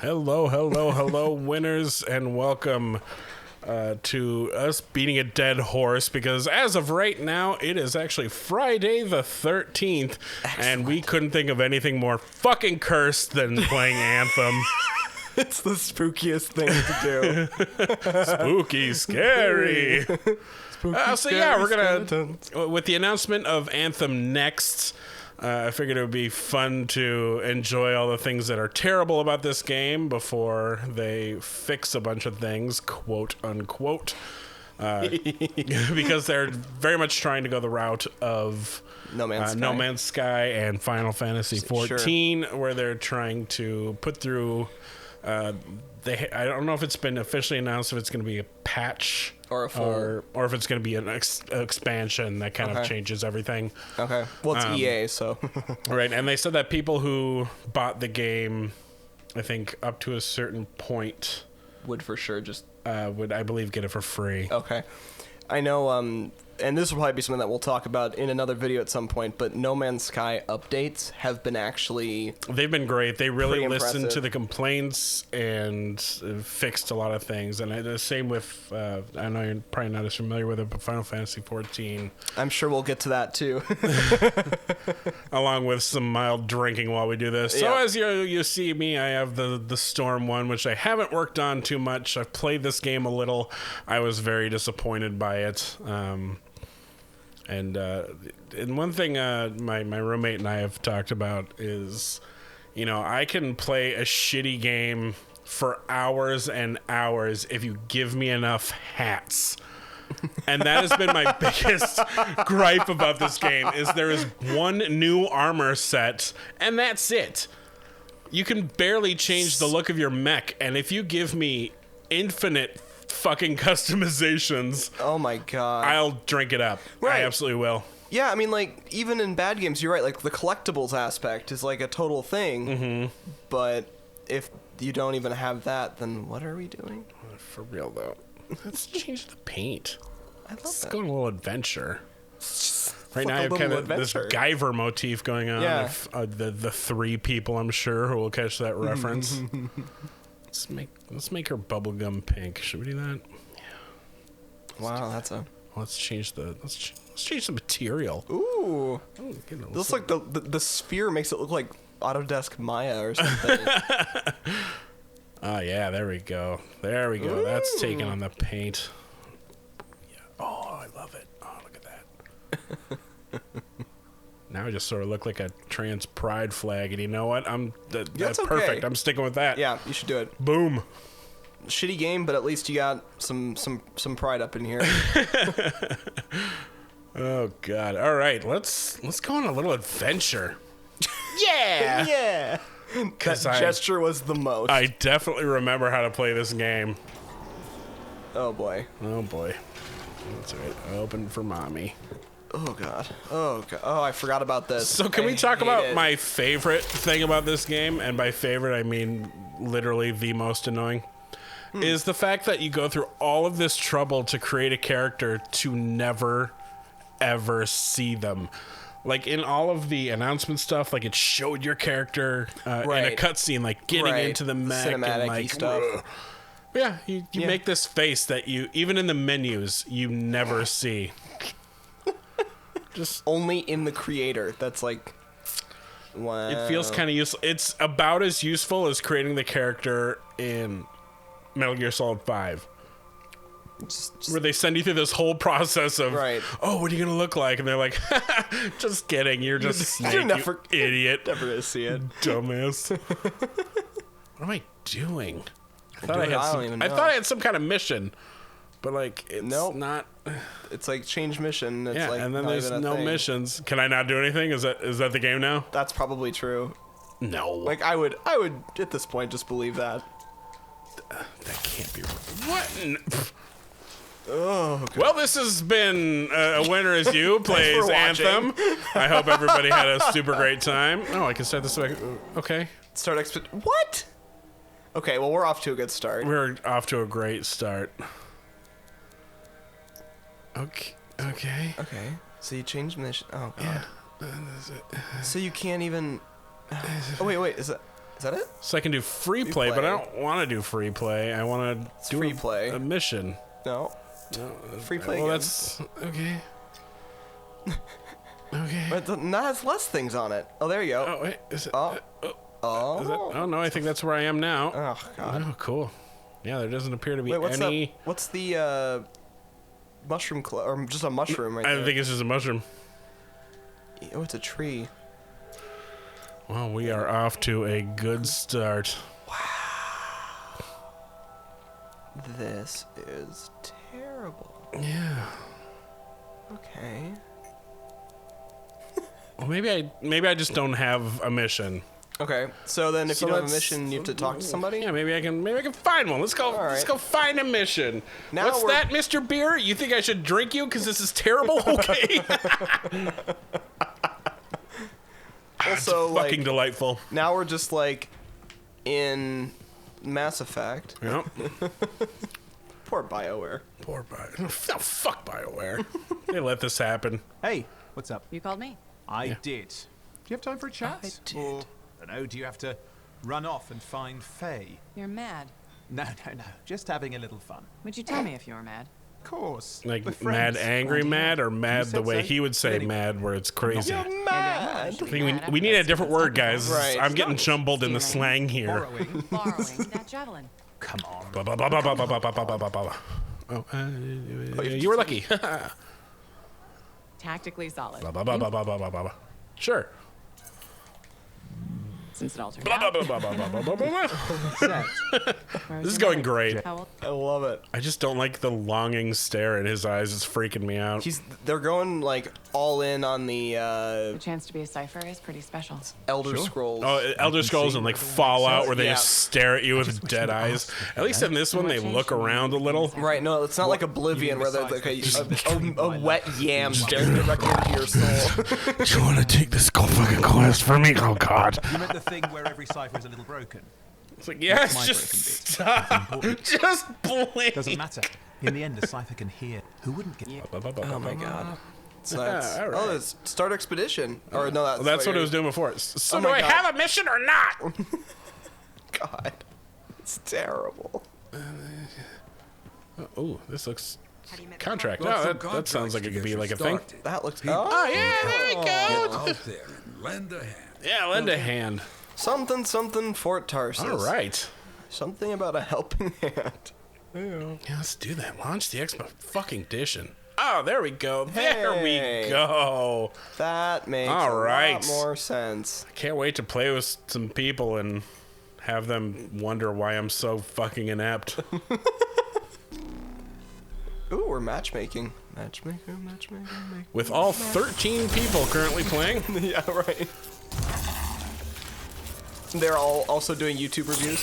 Hello, winners, and welcome to us beating a dead horse, because as of right now, it is actually Friday the 13th, and we couldn't think of anything more fucking cursed than playing Anthem. It's the spookiest thing to do. Spooky, scary. So yeah, we're skeletons. gonna, with the announcement of Anthem next, I figured it would be fun to enjoy all the things that are terrible about this game before they fix a bunch of things, quote unquote, because they're very much trying to go the route of No Man's Sky and Final Fantasy XIV, where they're trying to put through. I don't know if it's been officially announced if it's going to be a patch or a full, or if it's going to be an expansion that kind of changes everything. Okay. Well, it's EA, so. Right, and they said that people who bought the game, I think up to a certain point, would for sure just would, I believe, get it for free. Okay. I know, and this will probably be something that we'll talk about in another video at some point, but No Man's Sky updates have been they've been great. They really listened impressive to the complaints and fixed a lot of things. And the same with, I know you're probably not as familiar with it, but Final Fantasy XIV. I'm sure we'll get to that too. Along with some mild drinking while we do this. So as you see me, I have the Storm one, which I haven't worked on too much. I've played this game a little. I was very disappointed by it. And one thing my roommate and I have talked about is, I can play a shitty game for hours and hours if you give me enough hats. And that has been my biggest gripe about this game, is there is one new armor set, and that's it. You can barely change the look of your mech, and if you give me infinite fucking customizations, oh my god, I'll drink it up. Right. I absolutely will. Yeah, I mean, like, even in bad games, you're right, like, the collectibles aspect is, like, a total thing, but if you don't even have that, then what are we doing? For real, though. Let's change the paint. I love Let's that. go on a little adventure. Right now, I have Fuck a kind little of this adventure. Guyver motif going on. Yeah. If, the three people, I'm sure, who will catch that reference. Let's make her bubblegum pink. Should we do that? Yeah. Wow, that's a... Let's change the material. Ooh. Looks like the sphere makes it look like Autodesk Maya or something. Oh, yeah, there we go. Ooh. That's taking on the paint. Yeah. Oh, I love it. Oh, look at that. Now I just sort of look like a trans pride flag, and you know what? That's okay. perfect. I'm sticking with that. Yeah, you should do it. Boom. Shitty game, but at least you got some pride up in here. Oh God! All right, let's go on a little adventure. Yeah. Yeah. That gesture was the most. I definitely remember how to play this game. Oh boy. Oh boy. That's right. Open for mommy. Oh god. Oh god. Oh, I forgot about this. So can we talk about my favorite thing about this game? And by favorite, I mean literally the most annoying. Is the fact that you go through all of this trouble to create a character to never, ever see them. Like, in all of the announcement stuff, like, it showed your character in a cutscene, like, getting into the mech. Cinematic-y and, like, stuff. Yeah, you make this face that you, even in the menus, you never see. Just only in the creator. That's like... Wow. It feels kind of useful. It's about as useful as creating the character in Metal Gear Solid 5. Where they send you through this whole process of, oh, what are you going to look like? And they're like, just kidding. You're just Snake, you idiot. Never going to see it. Dumbass. What am I doing? I thought I had some kind of mission. But, like, it's not... It's like change mission. It's yeah, like and then there's no missions. Can I not do anything? Is that the game now? That's probably true. No. Like, I would at this point just believe that. That can't be right. What? Oh, okay. Well, this has been A Winner Is You plays Anthem. I hope everybody had a super great time. Oh, I can start this way. Okay. What? Okay, well, we're off to a good start. We're off to a great start. Okay. So you changed mission. Oh, God. Yeah. So you can't even... Oh, wait. Is that... Is that it? So I can do free play, but I don't want to do free play. I want to do free play. a mission. No. Free play. Well, games. that's okay. Okay. But it has less things on it. Oh, there you go. Oh, wait. Is it, Oh. is that, Oh. oh, no, I think that's where I am now. Oh, God. Oh, cool. Yeah, there doesn't appear to be Wait, what's any... that? What's the mushroom or just a mushroom right there? I think it's just a mushroom. Oh, it's a tree. Well, we are off to a good start. This is terrible. Yeah. Okay. Well, maybe I just don't have a mission. Okay. So then, if So you don't have a let's- mission, you have to talk to somebody. Yeah, maybe I can find one. Let's go. All Let's right. go find a mission. Now What's we're- that, Mr. Beer? You think I should drink you because this is terrible? Okay. Also, Fucking like, delightful. now we're just like in Mass Effect. Yep. Poor BioWare. Poor Bio. Oh, fuck BioWare. They let this happen. Hey, what's up? You called me? I did. Do you have time for a chat? I did. Or, I don't know, do you have to run off and find Faye? You're mad. No. Just having a little fun. Would you tell me if you were mad? Of course. Like We're mad, friends, angry, aren't you? mad, or You mad the said way so. he would say Anyway, mad, where it's crazy. You're I mad. think we need a different word, guys. Right. I'm getting jumbled in the Stealing. slang here. Borrowing. Borrowing that javelin. Come on. Ba, ba, ba, ba, ba, ba, ba, ba, ba, ba, ba. Oh, you were lucky. Ba, Tactically solid. ba, ba, ba, ba, ba, ba, ba, ba. Sure. Since it all turned Blah, blah, out. blah, blah, blah, blah, blah, blah, blah. Set. Where was This is your going mother? great. How old? I love it. I just don't like the longing stare in his eyes. It's freaking me out. They're going like all in on the The chance to be a cipher is pretty special. Elder Scrolls. Oh, Elder Scrolls and like Fallout, where they Yeah. just stare at you with dead eyes. At least in this one, they look around a little. Right, no, it's not like Oblivion where there's like a wet yam Just- staring directly into your soul. Do you want to take this fucking quest for me? Oh God! You meant the thing where every cipher is a little broken. It's like, yes, my just broken bit. stop. Just blink. Doesn't matter. In the end, a cipher can hear. Who wouldn't get Oh my god. So Yeah, that's, all right. Oh, it's Start Expedition. Or no, Well, that's what it was doing before. So Oh do my I God. have a mission or not? God. It's terrible. Oh, this looks How do you make contract. Got Oh, some that sounds like it could be like a thing. That looks Oh yeah, there we go. out there and lend a hand. Yeah, lend a hand. Something Fort Tarsus. All right. Something about a helping hand. Yeah, let's do that. Launch the Expo fucking edition. Oh, there we go. There Hey. we go. That makes All a right. lot more sense. Can't wait to play with some people and have them wonder why I'm so fucking inept. Ooh, we're matchmaking. Matchmaking. With all 13 people currently playing. Yeah, right. They're all also doing YouTube reviews.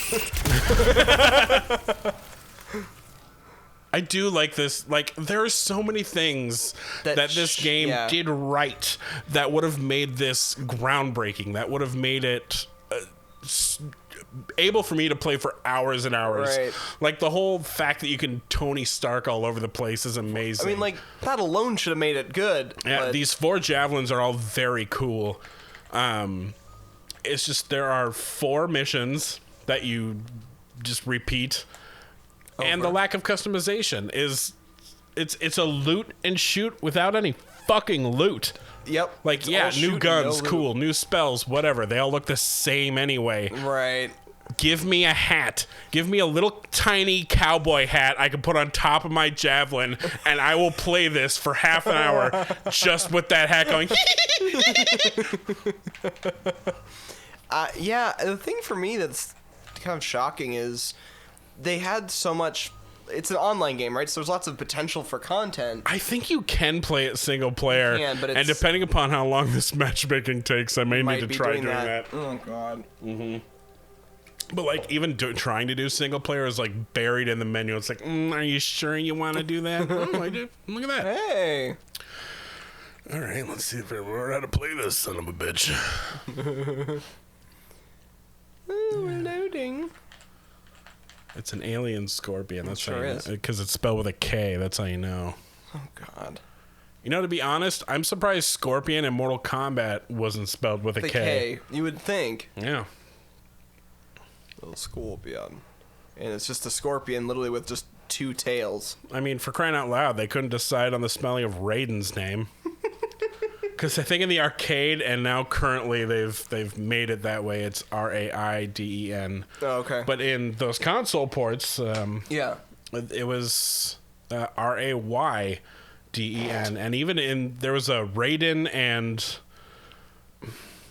I do like this. Like, there are so many things That that this game yeah. did right that would have made this groundbreaking. That would have made it able for me to play for hours and hours. Right. Like, the whole fact that you can Tony Stark all over the place is amazing. I mean, like, that alone should have made it good. Yeah, but these 4 javelins are all very cool. It's just there are 4 missions that you just repeat, and the lack of customization is it's a loot and shoot without any fucking loot. Yep. Like, it's yeah, all shoot new and guns, no loot. cool, new spells, whatever. They all look the same anyway. Right. Give me a hat. Give me a little tiny cowboy hat I can put on top of my javelin, and I will play this for half an hour just with that hat going. Yeah, the thing for me that's kind of shocking is they had so much. It's an online game, right? So there's lots of potential for content. I think you can play it single player, You can, but and it's- depending upon how long this matchmaking takes, I may need to be try doing that. Oh god. But like, even trying to do single player is like buried in the menu. It's like, are you sure you want to do that? Oh, I do. Look at that. Hey. All right, let's see if I learn how to play this son of a bitch. We're loading. It's an alien scorpion. That's sure how you is. because it's spelled with a K. That's how you know. Oh god. You know, to be honest, I'm surprised Scorpion in Mortal Kombat wasn't spelled with a The K. K. You would think. Yeah. Little scorpion. And it's just a scorpion literally with just 2 tails. I mean, for crying out loud, they couldn't decide on the spelling of Raiden's name. Because I think in the arcade and now currently they've made it that way. It's Raiden. Oh, okay. But in those console ports, yeah. it was Rayden. And even there was a Raiden and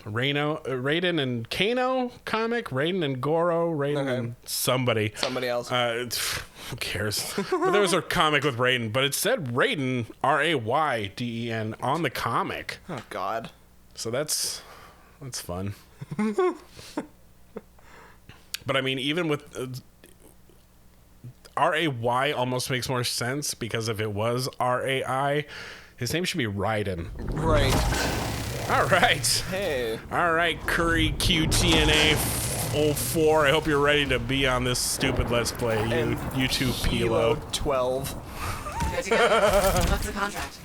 Raiden and Kano comic, Raiden and Goro, Raiden and somebody else. Who cares? But there was a comic with Raiden, but it said Raiden, Rayden, on the comic. Oh God. So that's fun. But I mean, even with Ray almost makes more sense, because if it was Rai, his name should be Raiden. Right. All right. Hey. All right, Curry QTNA 04. I hope you're ready to be on this stupid Let's Play. You two Pilo. 12. Good to go. What's the contract?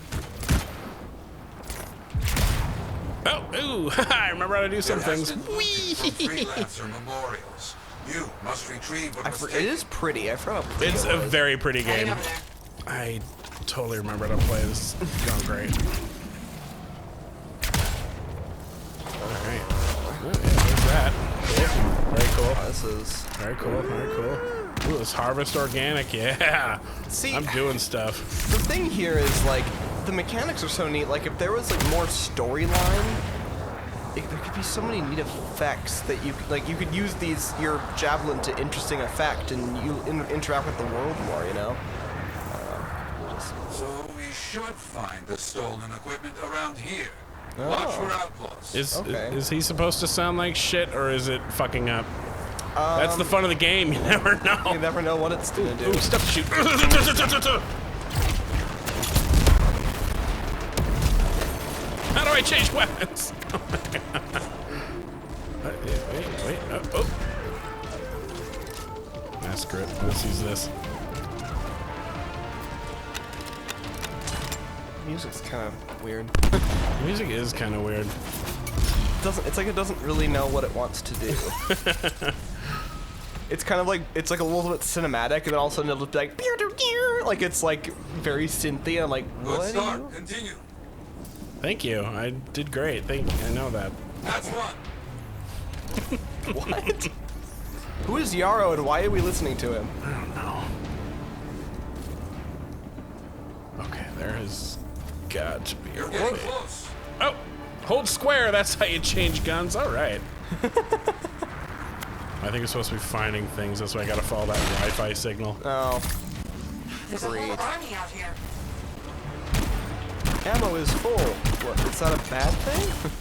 Oh, ooh, I remember how to do some There has things. been looting from freelancer memorials. You must retrieve what was It taken. is pretty. I forgot how pretty It's it a was. very pretty Heading game. over there. I totally remember how to play this. It's going great. All right. Oh, yeah, there's that. Cool. Very cool. This is... Very cool. Very cool. Ooh, this Harvest Organic. Yeah. See, I'm doing stuff. the thing here is, like, the mechanics are so neat. Like, if there was, like, more storyline, there could be so many neat effects that you could use your javelin to interesting effect, and you interact with the world more, you know? So we should find the stolen equipment around here. Watch for outlaws. Okay. Is he supposed to sound like shit, or is it fucking up? That's the fun of the game. You never know. You never know what it's gonna do. Ooh, stuff to shoot. How do I change weapons? Oh my God. Wait. Oh. Massacre it. Let's use this. Music's kind of weird. Music is kind of weird. It's like it doesn't really know what it wants to do. It's kind of like, it's like a little bit cinematic, and then all of a sudden it'll be like, like it's like very synthy, and I'm like, Good what? start. Continue. Thank you. I did great. I know that. That's one. What? Who is Yarrow, and why are we listening to him? I don't know. Okay, there has got to be a You're getting way. close. Oh, hold square. That's how you change guns. All right. I think it's supposed to be finding things. That's why I gotta follow that Wi-Fi signal. Oh, There's a whole Great. army out here. ammo is full. What, is that a bad thing?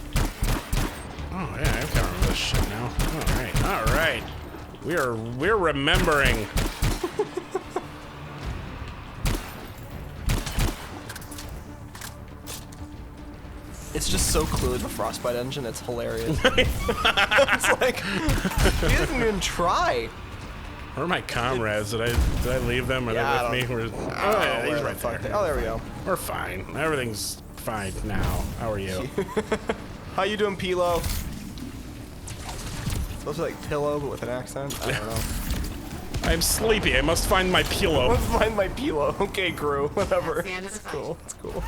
Oh yeah, I kind of remember this shit now. All right. We're remembering. It's just so clearly the Frostbite engine, it's hilarious. It's like, he doesn't even try. Where are my comrades? Did I leave them? Are Yeah, they with me? Oh, yeah, he's right there. Oh, there we go. We're fine. Everything's fine now. How are you? How you doing, Pilo? Supposed to be like pillow, but with an accent? I don't know. I'm sleepy. I must find my pillow. Let's find my Pilo. Okay, Gru. Whatever. The end is a fight. Cool. It's cool.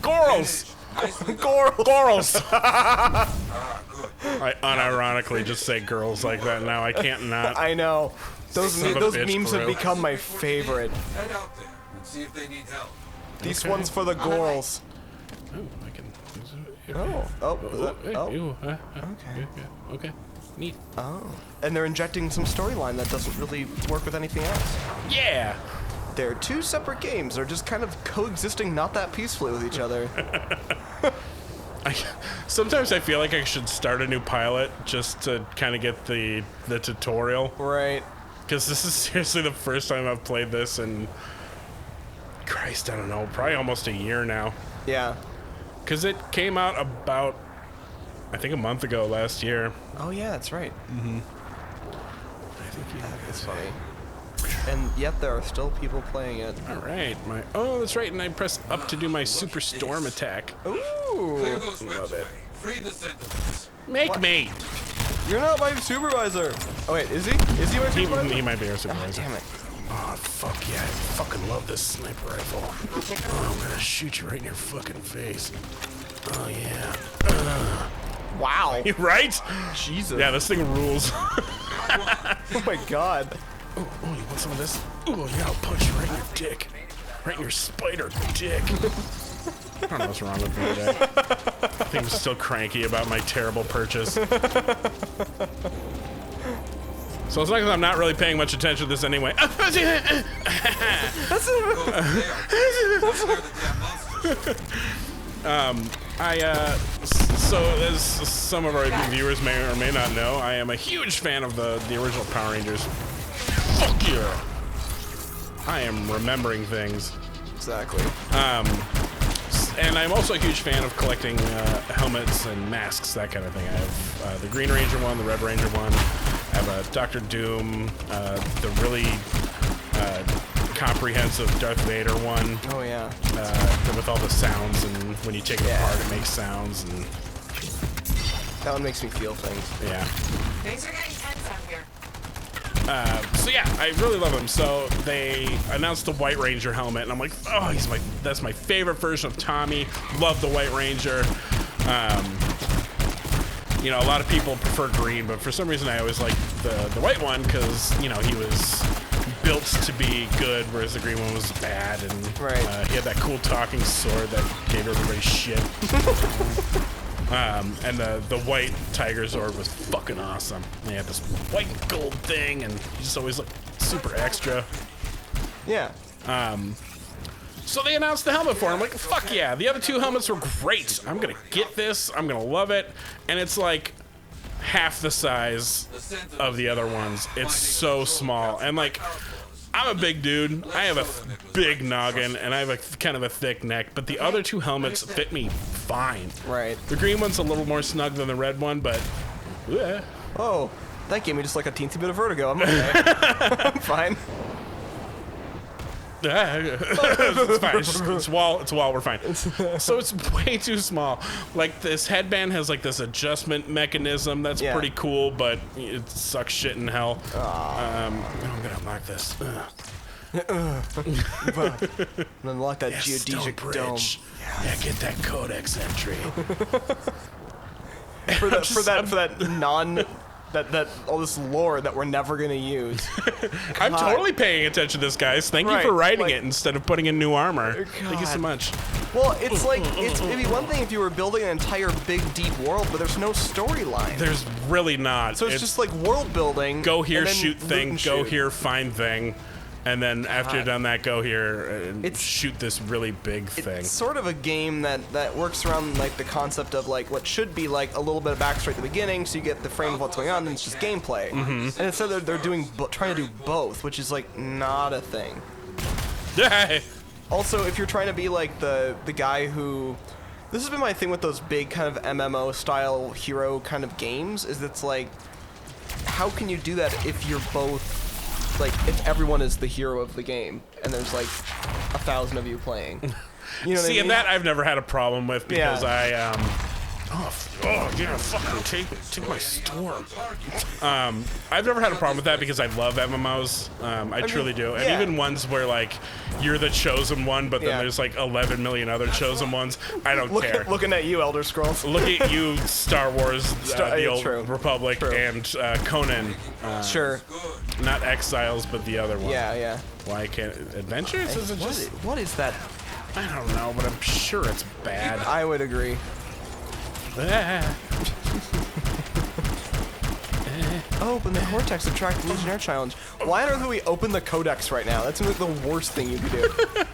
Gorals! Nicely done. Gorals! Ah, good. I unironically just say girls like that now. I can't not. I know. Those Son of a those bitch, memes have Gru. become my favorite. Head out there and see if they need help. These Okay. ones for the girls. Oh, I can. Okay. Neat. Oh. And they're injecting some storyline that doesn't really work with anything else. Yeah. They're two separate games. They're just kind of coexisting not that peacefully with each other. Sometimes I feel like I should start a new pilot just to kind of get the tutorial. Right. Because this is seriously the first time I've played this in, Christ, I don't know, probably almost a year now. Yeah. Because it came out about, I think, a month ago last year. Oh, yeah, that's right. I think It's funny. And yet there are still people playing it. All right, that's right, and I pressed up to do my super storm attack. Clear Ooh. those webs away. Free the sentinels. Make me. You're not my supervisor. Oh wait, is he? Is he our supervisor? He might be our Oh, supervisor. damn it. Oh, fuck yeah. I fucking love this sniper rifle. Oh, I'm gonna shoot you right in your fucking face. Oh, yeah. Wow. Right? Jesus. Yeah, this thing rules. Oh my god. Oh, you want some of this? Oh, yeah, I'll punch you right in your dick. Right in your spider dick. I don't know what's wrong with me today. I think I'm still cranky about my terrible purchase. So it's like I'm not really paying much attention to this anyway. So as some of our viewers may or may not know, I am a huge fan of the original Power Rangers. Fuck yeah! I am remembering things. Exactly. And I'm also a huge fan of collecting helmets and masks, that kind of thing. I have the Green Ranger one, the Red Ranger one. I have a Dr. Doom, the really comprehensive Darth Vader one. Oh yeah. With all the sounds, and when you take it apart, it makes sounds. And That one makes me feel things. yeah. Things are getting tense out here. So yeah, I really love him. So they announced the White Ranger helmet, and I'm like, oh, that's my favorite version of Tommy. Love the White Ranger. You know, a lot of people prefer green, but for some reason I always like the white one because, you know, he was built to be good, whereas the green one was bad, and he had that cool talking sword that gave everybody shit. And the white Tiger Zord was fucking awesome. They had this white and gold thing, and he just always looked super extra. Yeah. So they announced the helmet for him. I'm like, fuck yeah. The other two helmets were great. I'm going to get this. I'm going to love it. And it's like half the size of the other ones. It's so small. And like, I'm a big dude. I have a big noggin, and I have a kind of a thick neck. But the other two helmets fit me fine. Right. The green one's a little more snug than the red one, but yeah. Oh, that gave me just like a teensy bit of vertigo. I'm okay. I'm fine. It's fine. It's wall. We're fine. So it's way too small. Like this headband has like this adjustment mechanism that's pretty cool, but it sucks shit in hell. I'm gonna unlock this. Unlock that geodesic dome. Yeah, get that codex entry. for that all this lore that we're never gonna use. I'm totally paying attention to this, guys. Thank you for writing it instead of putting in new armor. Thank you so much. Well, it's like it'd be one thing if you were building an entire big deep world, but there's no storyline. There's really not. So it's just like world building. Go here, and then shoot thing. loot and Go shoot. here, find thing. And then after you're done that, go here and shoot this really big thing. It's sort of a game that works around like the concept of like what should be like a little bit of backstory at the beginning, so you get the frame of what's going on, and it's just gameplay. And instead they're doing trying to do both, which is like not a thing. Also, if you're trying to be like the guy who, this has been my thing with those big kind of MMO style hero kind of games, is it's like, how can you do that if you're both, like, if everyone is the hero of the game and there's like 1,000 of you playing? You know what I mean? And that I've never had a problem with because fucking take my storm. I've never had a problem with that because I love MMOs. I truly do. And even ones where like you're the chosen one, but then there's like 11 million other chosen ones. I don't care. Looking at you, Elder Scrolls. Look at you, Star Wars, the Old Republic, and Conan. Sure. Not Exiles, but the other one. Yeah. Why can't Adventures? Is it just? What is that? I don't know, but I'm sure it's bad. I would agree. Open the Cortex to track the Legionnaire Challenge. Why on earth would we open the Codex right now? That's like the worst thing you could do.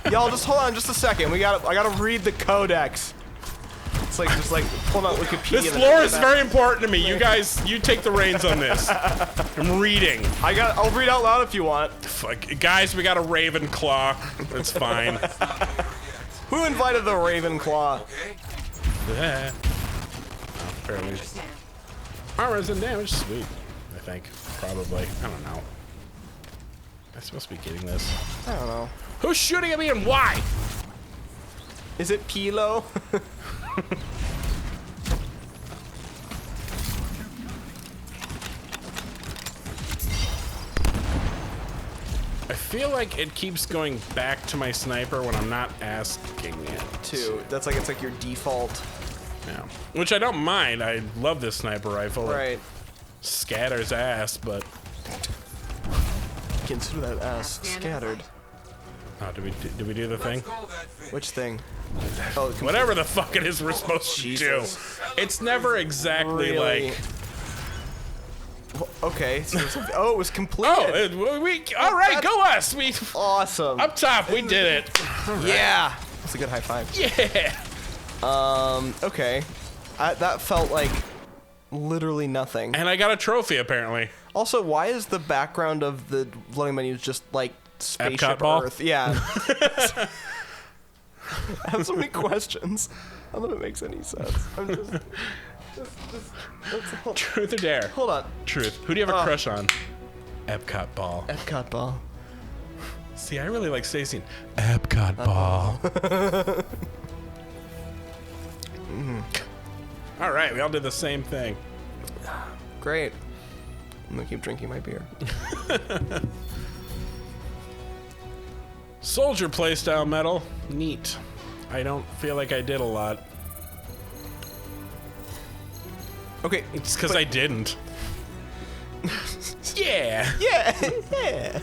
Y'all, just hold on just a second. I gotta read the Codex. It's like just like pulling out Wikipedia. This lore is very important to me. You guys, you take the reins on this. I'm reading. I'll read out loud if you want. Fuck. Guys, we got a Ravenclaw. It's fine. Who invited the Ravenclaw? Apparently. Armors and damage. Sweet. I think. Probably. I don't know. I'm supposed to be getting this. I don't know. Who's shooting at me and why? Is it Pilo? feel like it keeps going back to my sniper when I'm not asking it Too. That's like it's like your default. Yeah. Which I don't mind. I love this sniper rifle. Right. It scatters ass, but Consider that ass scattered. oh, did we do the thing? Call that fish. Which thing? Oh, Whatever the fuck it is we're supposed Jesus. to do. It's never exactly Really? like. Okay. So oh, it was completed. All right, go us. We Awesome. up top. We did it. Yeah. That's a good high five. Yeah. Okay. That felt like literally nothing. And I got a trophy apparently. Also, why is the background of the loading menus just like spaceship Epcot ball? Earth? Yeah. I have so many questions. I don't know if it makes any sense. I'm just that's all. Truth or dare? Hold on. Truth. Who do you have a crush on? Epcot ball. Epcot ball. See, I really like Stacey. Epcot ball. All right, we all did the same thing. Great. I'm gonna keep drinking my beer. Soldier playstyle medal. Neat. I don't feel like I did a lot. Okay. It's because I didn't. Yeah. Yeah.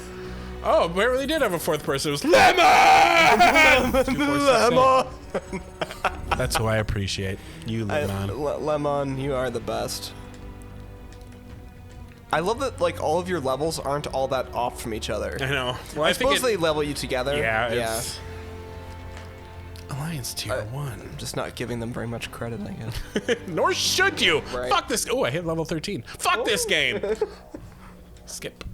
Oh, we really did have a fourth person. It was Lemon! Lemon. That's who I appreciate. You, Lemon. Lemon, you are the best. I love that like all of your levels aren't all that off from each other. I know. Well, I think suppose they level you together. Yeah, it's Alliance Tier 1. I'm just not giving them very much credit, I guess. Nor should you. Right. Fuck this. Oh, I hit level 13. Fuck this game. Skip.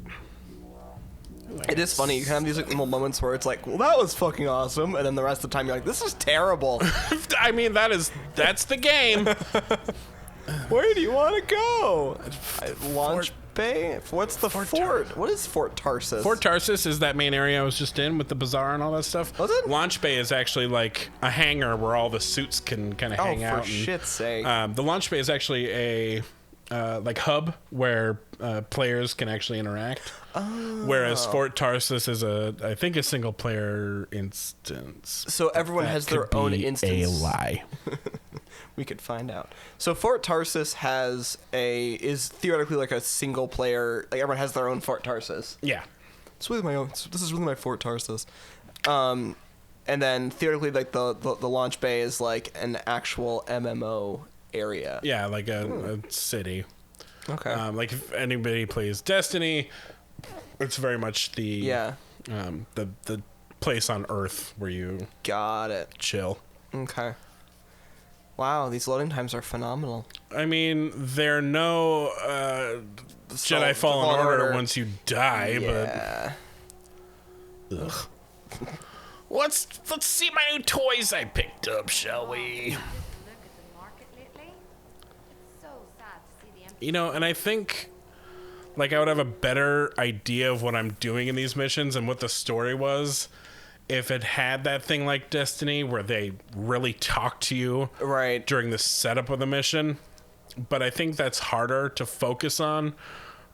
Ooh, It is funny. You can have these like, little moments where it's like, well, that was fucking awesome, and then the rest of the time you're like, this is terrible. I mean, that's the game. Where do you want to go? Launch bay? What's the fort? What is Fort Tarsus? Fort Tarsus is that main area I was just in with the bazaar and all that stuff. Was it? Launch bay is actually like a hangar where all the suits can kind of hang out. Oh, for shit's sake. The launch bay is actually a like hub where players can actually interact. Oh. Whereas Fort Tarsus is I think a single player instance. So everyone has their own instance. A lie. We could find out. So Fort Tarsus is theoretically like a single player. Like everyone has their own Fort Tarsus. Yeah. It's really my own. This is really my Fort Tarsus. And then theoretically, like the launch bay is like an actual MMO area. Yeah, like a city. Okay. Like if anybody plays Destiny, it's very much the the place on Earth where you Got it. chill. Okay. Wow, these loading times are phenomenal. I mean, they're no Jedi Fallen Order once you die, Yeah. but ugh. Let's see my new toys I picked up, shall we? Look at the market lately. It's so sad to see the empty. You know, and I think like I would have a better idea of what I'm doing in these missions and what the story was if it had that thing like Destiny where they really talk to you Right. during the setup of the mission. But I think that's harder to focus on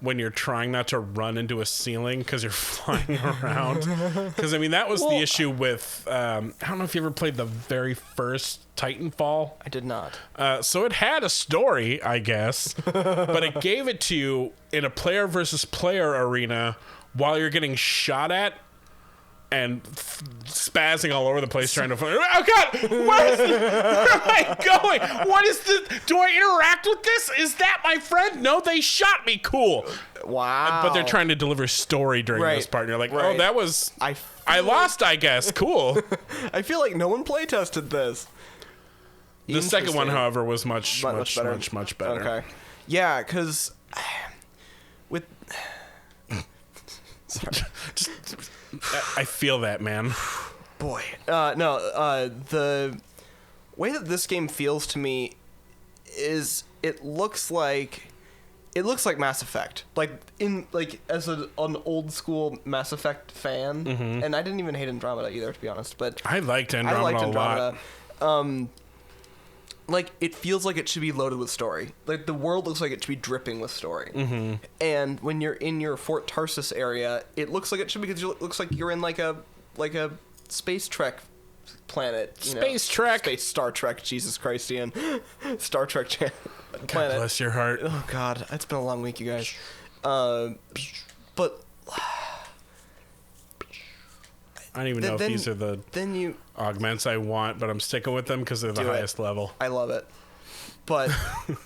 when you're trying not to run into a ceiling because you're flying around. Because, I mean, that was the issue with... I don't know if you ever played the very first Titanfall. I did not. So it had a story, I guess, but it gave it to you in a player versus player arena while you're getting shot at and spazzing all over the place trying to find. Oh God, where am I going? What is this? Do I interact with this? Is that my friend? No, they shot me. Cool. Wow. But they're trying to deliver story during Right. this part. And you're like, Right. oh, that was. I I lost, I guess. Cool. I feel like no one play tested this. The second one, Interesting. however, was much better. Okay. Yeah, because with sorry, I feel that, man. boy, the way that this game feels to me is it looks like Mass Effect, as an old school Mass Effect fan, and I didn't even hate Andromeda either, to be honest. But I liked I Andromeda liked a lot. Andromeda. like it feels like it should be loaded with story. Like the world looks like it should be dripping with story. Mm-hmm. And when you're in your Fort Tarsus area, it looks like it should be because it looks like you're in like a space trek planet. Star Trek. Jesus Christ, Ian. Star Trek planet. God bless your heart. Oh God, it's been a long week, you guys. But I don't even know if these are the augments I want, but I'm sticking with them because they're the highest level. I love it. But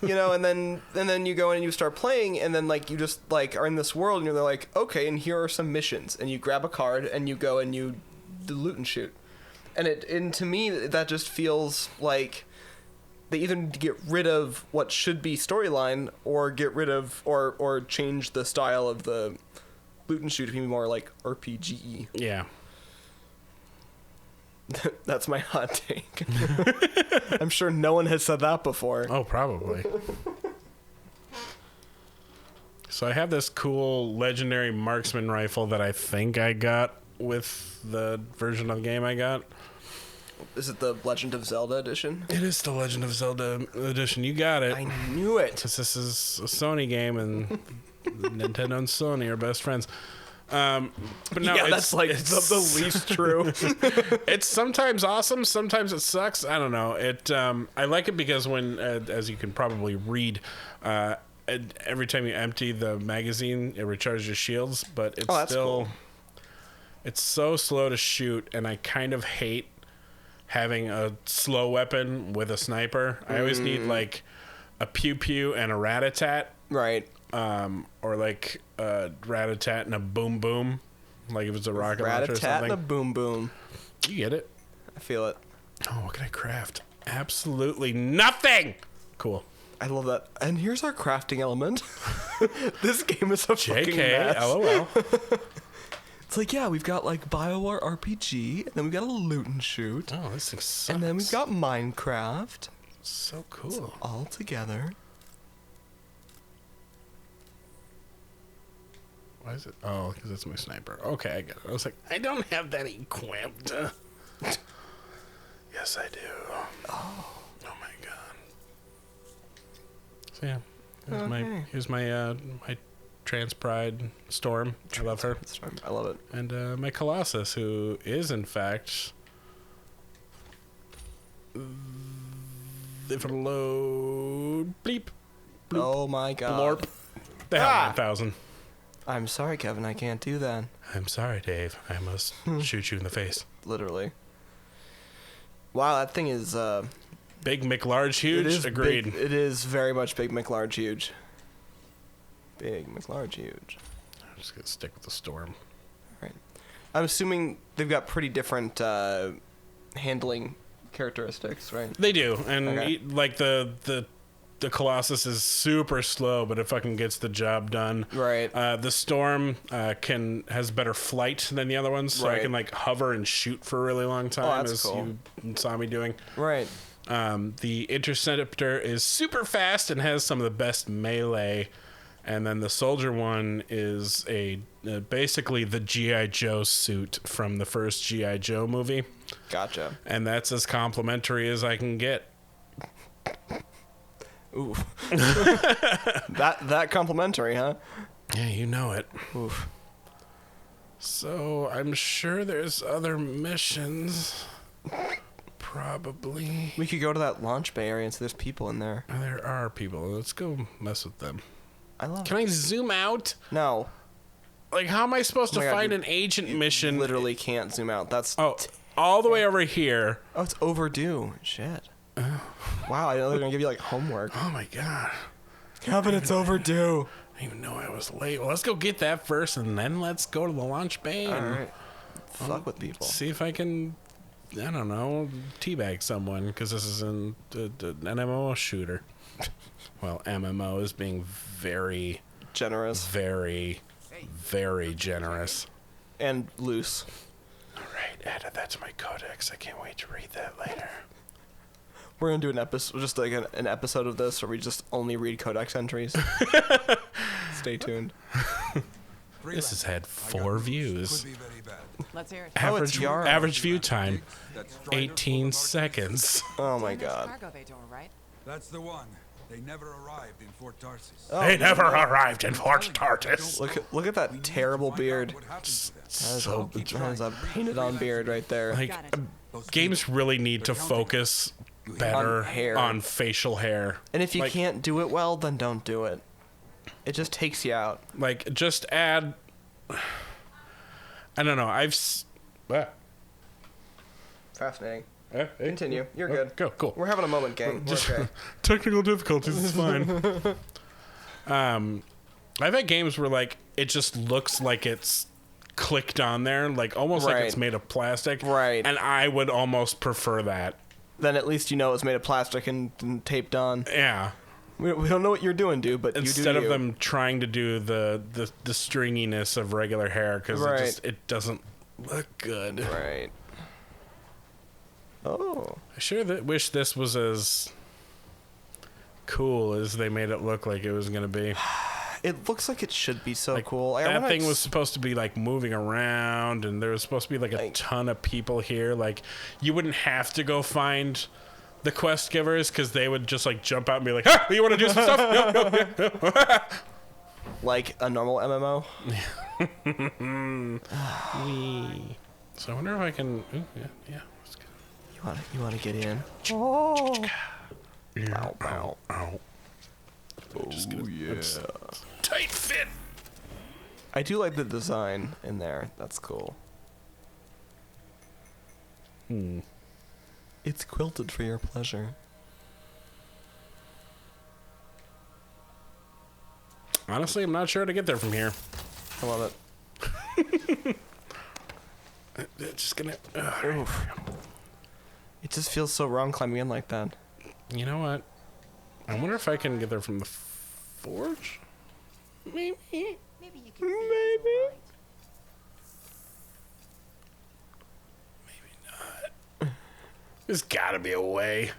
and then you go in and you start playing, and then like you just like are in this world, and you're like, okay, and here are some missions, and you grab a card and you go and you do loot and shoot, and to me that just feels like they either need to get rid of what should be storyline, or get rid of or change the style of the loot and shoot to be more like RPG. Yeah. That's my hot take. I'm sure no one has said that before. Oh, probably. So I have this cool legendary marksman rifle that I think I got with the version of the game I got. Is it the Legend of Zelda edition? It is the Legend of Zelda edition. You got it. I knew it. Because this is a Sony game, and Nintendo and Sony are best friends. But no, that's like the least true. It's sometimes awesome, sometimes it sucks. I don't know. I like it because when, as you can probably read, every time you empty the magazine, it recharges your shields. But it's still, cool. It's so slow to shoot, and I kind of hate having a slow weapon with a sniper. I always need like a pew pew and a rat-a-tat. Right. Or like a rat-a-tat and a boom boom, like if it's a rocket launcher or something. Rat-a-tat and a boom boom. You get it? I feel it. Oh, what can I craft? Absolutely nothing. Cool. I love that. And here's our crafting element. This game is a fucking mess. LOL. It's like, yeah, we've got like BioWare RPG, and then we've got a loot and shoot. Oh, this thing sucks. And then we've got Minecraft. So cool. So all together. Why is it? Oh, because it's my sniper. Okay, I got it. I was like, I don't have that equipped. Yes, I do. Oh my god. So yeah, here's my trans pride Storm. I love her. Storm. I love it. And my Colossus, who is in fact, if it'll load, bleep. Bloop, oh my god. Blorp. The hell 9000. I'm sorry, Kevin. I can't do that. I'm sorry, Dave. I must shoot you in the face. Literally. Wow, that thing is big McLarge huge. It is agreed. It is very much big McLarge huge. Big McLarge huge. I'm just gonna stick with the Storm. All right. I'm assuming they've got pretty different handling characteristics, right? They do, and like the Colossus is super slow, but it fucking gets the job done. Right. The Storm has better flight than the other ones, so I can like hover and shoot for a really long time, as cool. You saw me doing. Right. The Interceptor is super fast and has some of the best melee, and then the Soldier one is basically the G.I. Joe suit from the first G.I. Joe movie. Gotcha. And that's as complimentary as I can get. Ooh. that complimentary, huh? Yeah, you know it. Oof. So I'm sure there's other missions. Probably. We could go to that launch bay area and see there's people in there. There are people. Let's go mess with them. I love Can I zoom out? No. Like, how am I supposed to find an agent mission? Literally can't zoom out. That's all the way over here. Oh, it's overdue. Shit. Wow, I know they're gonna give you like homework. Oh my god. Kevin, it's overdue. I didn't even know I was late. Well, let's go get that first, and then let's go to the launch bay. All right. Fuck with people. See if I can, I don't know, teabag someone, because this is an MMO shooter. Well, MMO is being very generous. Very, very generous. And loose. All right, added that to my codex. I can't wait to read that later. We're going to do an episode, just like an episode of this where we just only read codex entries. Stay tuned. This has had 4 views. Could be very bad. Let's hear it. Average Yara. average view time, That's 18 seconds. Oh my Dangerous god. cargo bay door, right? That's the one. They never arrived in Fort Tarsis. They never arrived in Fort Tartus. Look at that terrible beard. What happened to them? So That is a painted on beard right there. like Got it. games really need to focus better On hair. on facial hair. And if you like, can't do it well, then don't do it. It just takes you out. like just add. I don't know. Fascinating. Hey, Continue. You're good. Go, cool. We're having a moment, gang. We're okay. Technical difficulties is fine. I've had games where like it just looks like it's clicked on there, like almost like it's Right. made of plastic. Right. And I would almost prefer that. Then at least you know it's made of plastic and taped on. Yeah. We don't know what you're doing, dude, but Instead you of do you. them trying to do the stringiness of regular hair, because Right. it doesn't look good. Right. Oh. I sure wish this was as cool as they made it look like it was gonna be. It looks like it should be so Like, cool. that thing was supposed to be like moving around, and there was supposed to be like a ton of people here. Like, you wouldn't have to go find the quest givers because they would just like jump out and be like, "Ah, you want to do some stuff?" No. like a normal MMO. So I wonder if I can. Ooh, yeah. Let's go. You wanna get in? Oh. Ow, ow, ow. Just gonna, yeah. Tight fit. I do like the design in there. That's cool. It's quilted for your pleasure. Honestly, I'm not sure how to get there from here. I love it. It's just gonna. Oof. It just feels so wrong climbing in like that. You know what? I wonder if I can get there from the forge? Maybe. Maybe you can see it's all right. There's gotta be a way.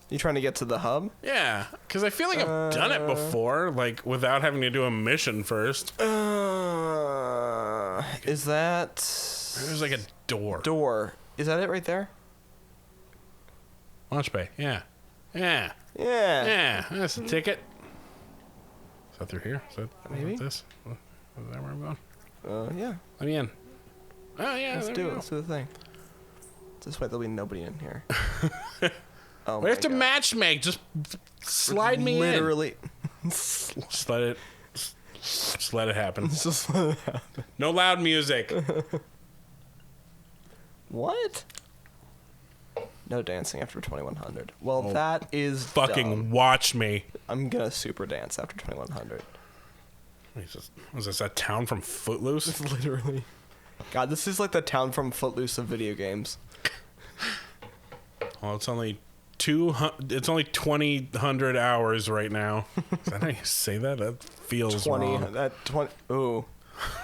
You trying to get to the hub? Yeah, because I feel like I've done it before, like without having to do a mission first. Is that There's like a door. door? Is that it right there? Launch bay. Yeah. Yeah. Yeah. Yeah. That's a ticket. Is that through here? Is that Maybe. this? Is that where I'm going? Yeah. Let me in. Oh yeah. Let's there do we it. go. Let's do the thing. This way there'll be nobody in here. Oh We have to match make. Just slide me in. Literally. Just let it. Just let it happen. Just let it happen. No loud music. What? No dancing after 2100. Well, that is Fucking dumb. watch me. I'm gonna super dance after 2100. Was this that town from Footloose? Literally. God, this is like the town from Footloose of video games. Well, it's only 200 hours right now. Is that how you say that? That feels 20. wrong. That 20. Ooh.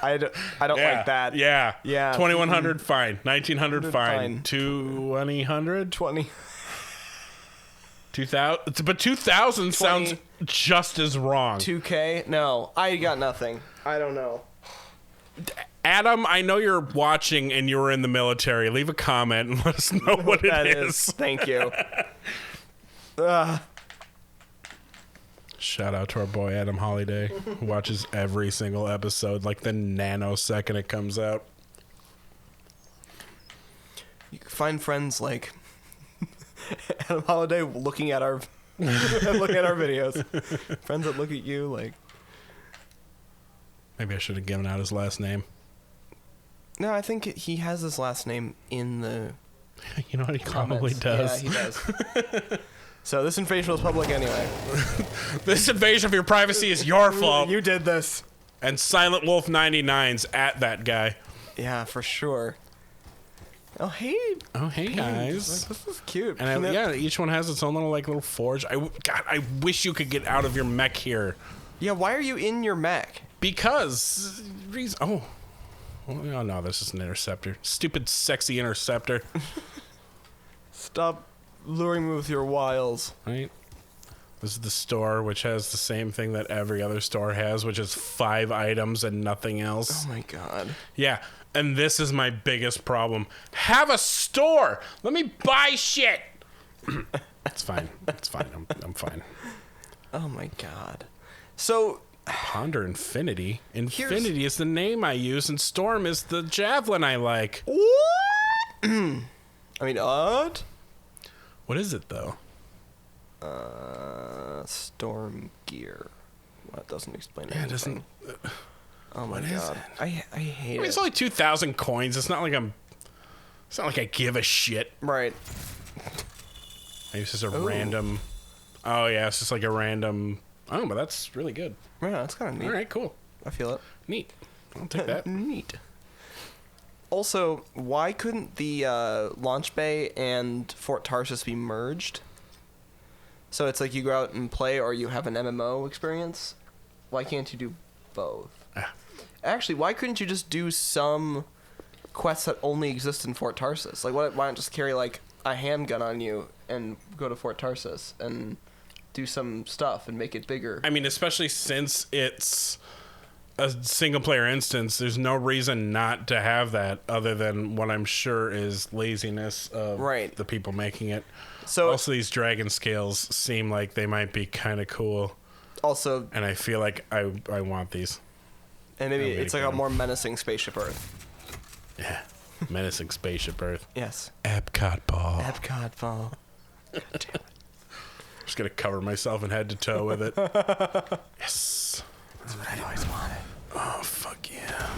I don't like that. Yeah. Yeah. 2100 fine. 1900 fine. fine. 2000 20. 2000 but 2000 sounds just as wrong. 2K? No, I got nothing. I don't know. Adam, I know you're watching and you were in the military. Leave a comment and let us know what That it is. is. Thank you. Shout out to our boy Adam Holiday, who watches every single episode, like the nanosecond it comes out. You can find friends like Adam Holiday looking at our videos. Friends that look at you like. Maybe I should have given out his last name. No, I think he has his last name in the You know what he comments. probably does. Yeah, he does. So this invasion was public anyway. This invasion of your privacy is your fault. You did this. And Silent Wolf 99's at that guy. Yeah, for sure. Oh hey. Oh hey guys. This is cute. And each one has its own little forge. God, I wish you could get out of your mech here. Yeah, why are you in your mech? Because oh no, this is an interceptor. Stupid sexy interceptor. Stop luring me with your wiles. Right? This is the store, which has the same thing that every other store has, which is 5 items and nothing else. Oh my god. Yeah, and this is my biggest problem. Have a store. Let me buy shit. It's fine. It's fine. I'm fine. Oh my god. So Ponder Infinity. Infinity is the name I use, and Storm is the javelin I like. what? I mean, odd. What is it though? Storm gear. Well, it doesn't explain Yeah, anything. it doesn't. Oh my what is god. it? I hate It's it. only 2,000 coins. It's not like It's not like I give a shit. Right. Maybe it's just a random. Oh yeah, it's just like a random. Oh, but that's really good. Yeah, that's kind of neat. All right, cool, I feel it. neat. I'll take that. Neat. Also, why couldn't the launch bay and Fort Tarsus be merged? So it's like you go out and play, or you have an MMO experience. Why can't you do both? Ah. Actually, why couldn't you just do some quests that only exist in Fort Tarsus? Like, why not just carry like a handgun on you and go to Fort Tarsus and do some stuff and make it bigger? I mean, especially since it's a single player instance, there's no reason not to have that other than what I'm sure is laziness of Right. the people making it. So Also, these dragon scales seem like they might be kind of cool, also, and I feel like I want these. and maybe I'm it's like gonna a get more menacing spaceship Earth. Yeah, menacing spaceship Earth. Yes. Epcot ball. Epcot ball. Just gonna cover myself in head to toe with it. Yes. That's what I always wanted. Oh fuck yeah.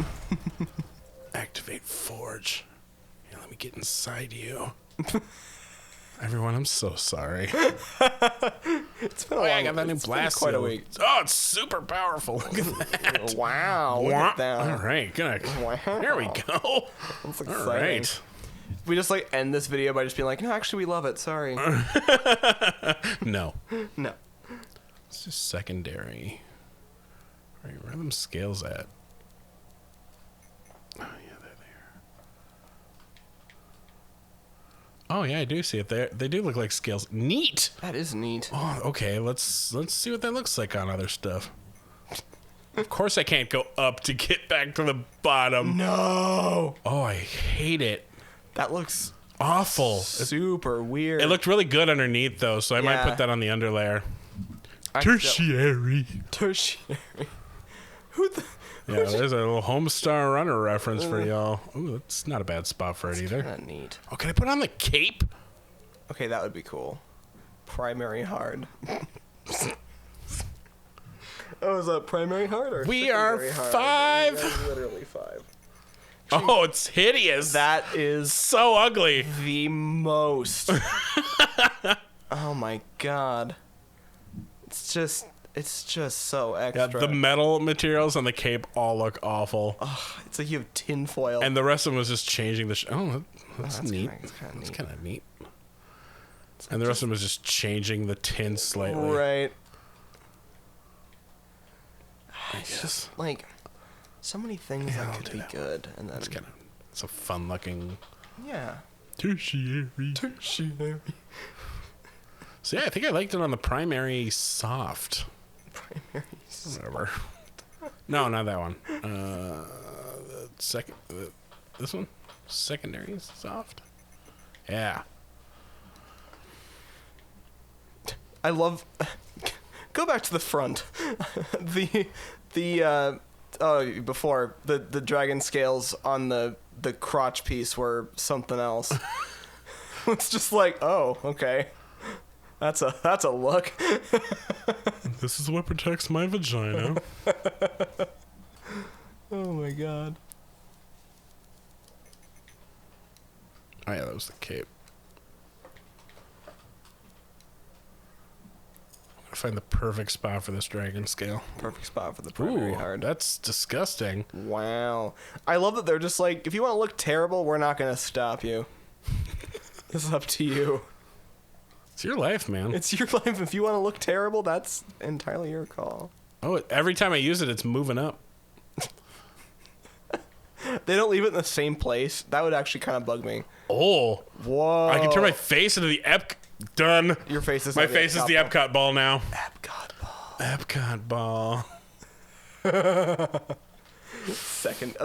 Activate Forge. Yeah, let me get inside you. Everyone, I'm so sorry. It's been a Oh, yeah, I long- got that new it's been blast. quite a seal. week. Oh, it's super powerful. Look at that. Wow, look at that. All right, gonna. Wow. There we go. That's All exciting. right. We just like end this video by just being like, no, actually we love it. Sorry. No. No. It's just secondary. All right, where are them scales at? Oh yeah, they're there. Oh yeah, I do see it there. They do look like scales. Neat. That is neat. Oh, okay. Let's see what that looks like on other stuff. Of course, I can't go up to get back to the bottom. No. Oh, I hate it. That looks Awful. super weird. It looked really good underneath though, so I might Yeah. put that on the underlayer. Tertiary. Tertiary. Tertiary. Who the? Yeah, there's a little Homestar Runner reference for y'all. Ooh, that's not a bad spot for it either. Kinda neat. Oh, can I put on the cape? Okay, that would be cool. Primary hard. Oh, is that primary hard or We are secondary hard? 5. That's literally 5. Oh, it's hideous. That is so ugly. the most. Oh my god. It's just so Yeah, extra. the metal materials on the cape all look awful. It's like you have tinfoil. And the rest of them was just changing the... that's neat. That's kinda That's neat. kind of neat. And the rest of them was just changing the tint slightly. Right. I It's guess. just like so many things Yeah, that I'll could do be that. good, and then It's kind of... It's a fun-looking... yeah. Tertiary. So yeah, I think I liked it on the primary soft. Primaries. Whatever. No, not that one. The second... this one? Secondary soft? Yeah. I love. Go back to the front. Before the dragon scales on the crotch piece were something else. It's just like, oh, okay. That's a look. This is what protects my vagina. Oh my god. Oh yeah, that was the cape. I'm gonna find the perfect spot for this dragon scale. Perfect spot for the primary Ooh, hard. that's disgusting. Wow. I love that they're just like, if you want to look terrible, we're not going to stop you. This is up to you. It's your life, man. It's your life. If you want to look terrible, that's entirely your call. Oh, every time I use it, it's moving up. They don't leave it in the same place. That would actually kind of bug me. Oh, Whoa. I can turn my face into the Done. Your face is My now face is the Epcot ball now. Epcot ball. Epcot ball.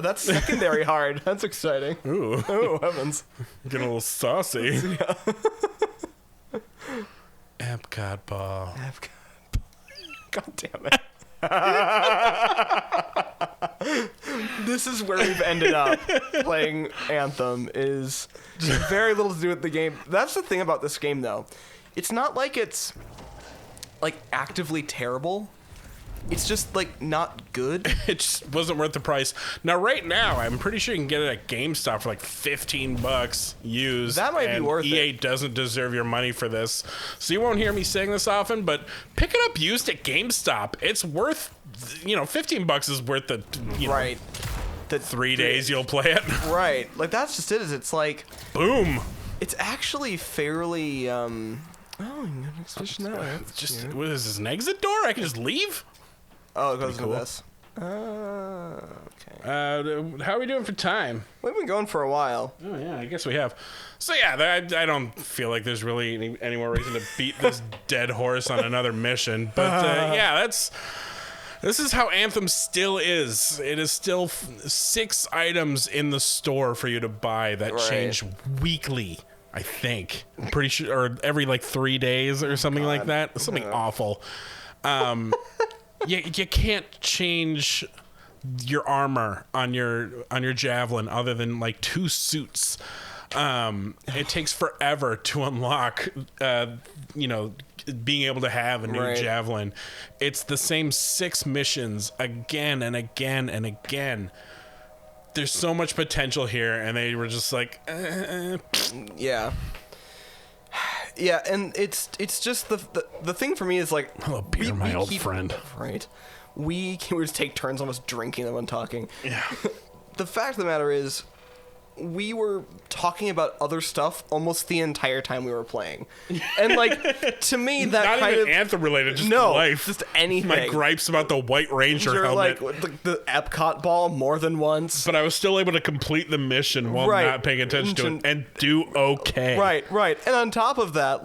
That's secondary hard. That's exciting. Ooh. Oh, heavens. Getting a little saucy. Epcot ball. Epcot ball. God damn it. This is where we've ended up playing Anthem, is very little to do with the game. That's the thing about this game, though. It's not like it's like actively terrible. It's just like not good. It just wasn't worth the price. Now, right now, I'm pretty sure you can get it at GameStop for like $15 used. That might be and worth EA it. doesn't deserve your money for this. So you won't hear me saying this often, but pick it up used at GameStop. It's worth, $15 is worth the, Right. The 3 days you'll play it. Right. Like, that's just it. Is it's like, Boom. it's actually fairly, oh, you can expedition that way. Just, what is this, an exit door? I can just leave? Oh, it goes cool. into this. Okay. How are we doing for time? We've been going for a while. Oh, yeah, I guess we have. So, yeah, I don't feel like there's really any more reason to beat this dead horse on another mission. But, this is how Anthem still is. It is still 6 items in the store for you to buy that change weekly, I think. I'm pretty sure, or every, 3 days or something like that. Something awful. You can't change your armor on your javelin other than 2 suits. It takes forever to unlock being able to have a new javelin. It's the same 6 missions again and again and again. There's so much potential here, and they were just like, Yeah. Yeah, and it's just the thing for me is like, hello, Peter, my old friend. Right. We just take turns almost drinking them and talking. Yeah. The fact of the matter is, we were talking about other stuff almost the entire time we were playing. And to me, that Not kind even of Anthem related, just no, life. just anything. My gripes about the White Ranger You're helmet. the Epcot ball more than once. But I was still able to complete the mission while not paying attention to it and do okay. Right. And on top of that,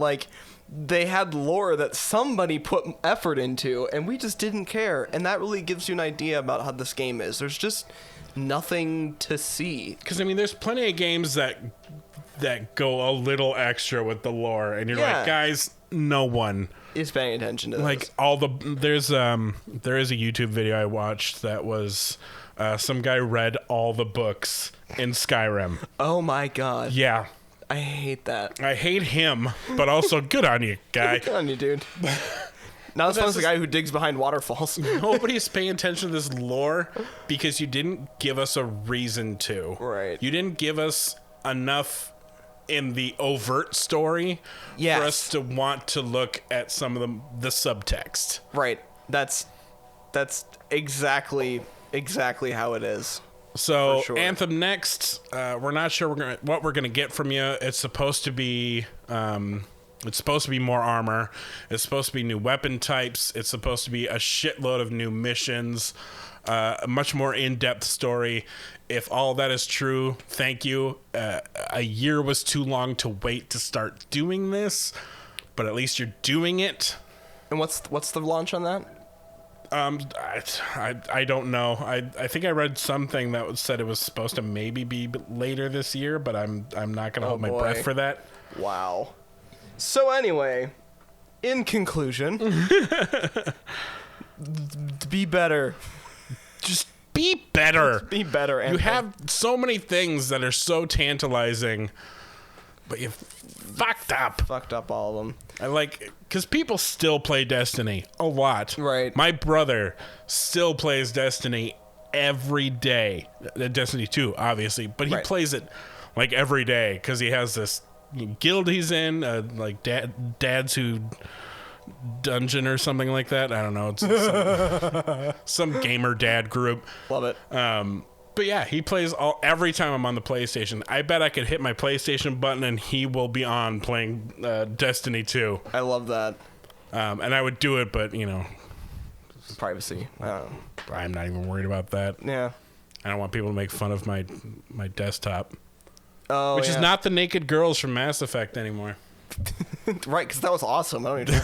they had lore that somebody put effort into, and we just didn't care. And that really gives you an idea about how this game is. There's just nothing to see. Because, there's plenty of games that go a little extra with the lore, and you're like, guys, no one is paying attention to this. there is a YouTube video I watched that was some guy read all the books in Skyrim. Oh my god. Yeah. I hate that. I hate him, but also good on you, guy. Good on you, dude. Not as fun as the guy who digs behind waterfalls. Nobody's paying attention to this lore because you didn't give us a reason to. Right. You didn't give us enough in the overt story for us to want to look at some of the subtext. Right. That's exactly how it is. So sure. Anthem next, we're not sure what we're gonna get from you. It's supposed to be more armor. It's supposed to be new weapon types. It's supposed to be a shitload of new missions, a much more in-depth story. If all that is true, thank you. A year was too long to wait to start doing this, but at least you're doing it. And what's the launch on that? I don't know. I think I read something that said it was supposed to maybe be later this year, but I'm not gonna hold my breath for that. Wow. So anyway, in conclusion, be better. Just be better. Be better. You have so many things that are so tantalizing, but you fucked up. Fucked up all of them. Because people still play Destiny a lot. Right. My brother still plays Destiny every day. Destiny 2, obviously, but he plays it every day because he has this guild he's in, Dads Who Dungeon or something like that. I don't know. It's some gamer dad group. Love it. But yeah, he plays every time I'm on the PlayStation. I bet I could hit my PlayStation button and he will be on playing Destiny 2. I love that. And I would do it, but privacy. I'm not even worried about that. Yeah. I don't want people to make fun of my desktop. Oh, which is not the naked girls from Mass Effect anymore. Right, because that was awesome. I don't even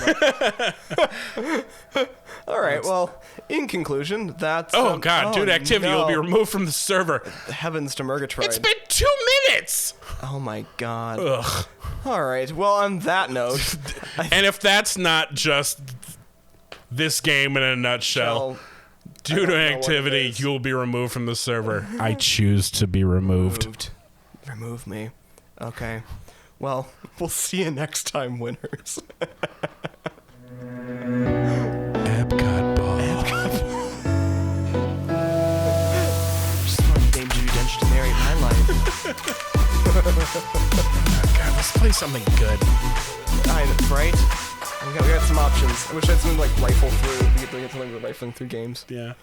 know. All right, well, in conclusion, that's... Oh, God, dude, activity will be removed from the server. Heavens to Murgatroyd. It's been 2 minutes! Oh, my God. Ugh. All right, well, on that note... And if that's not just this game in a nutshell, due to activity, you'll be removed from the server. I choose to be removed. Remove me. Okay. Well, we'll see you next time, winners. Epcot Ball. Just fun games you done to narrate my life. God, let's play something good. Right? We got some options. I wish I had something like rifle through. We get something with rifling through games. Yeah.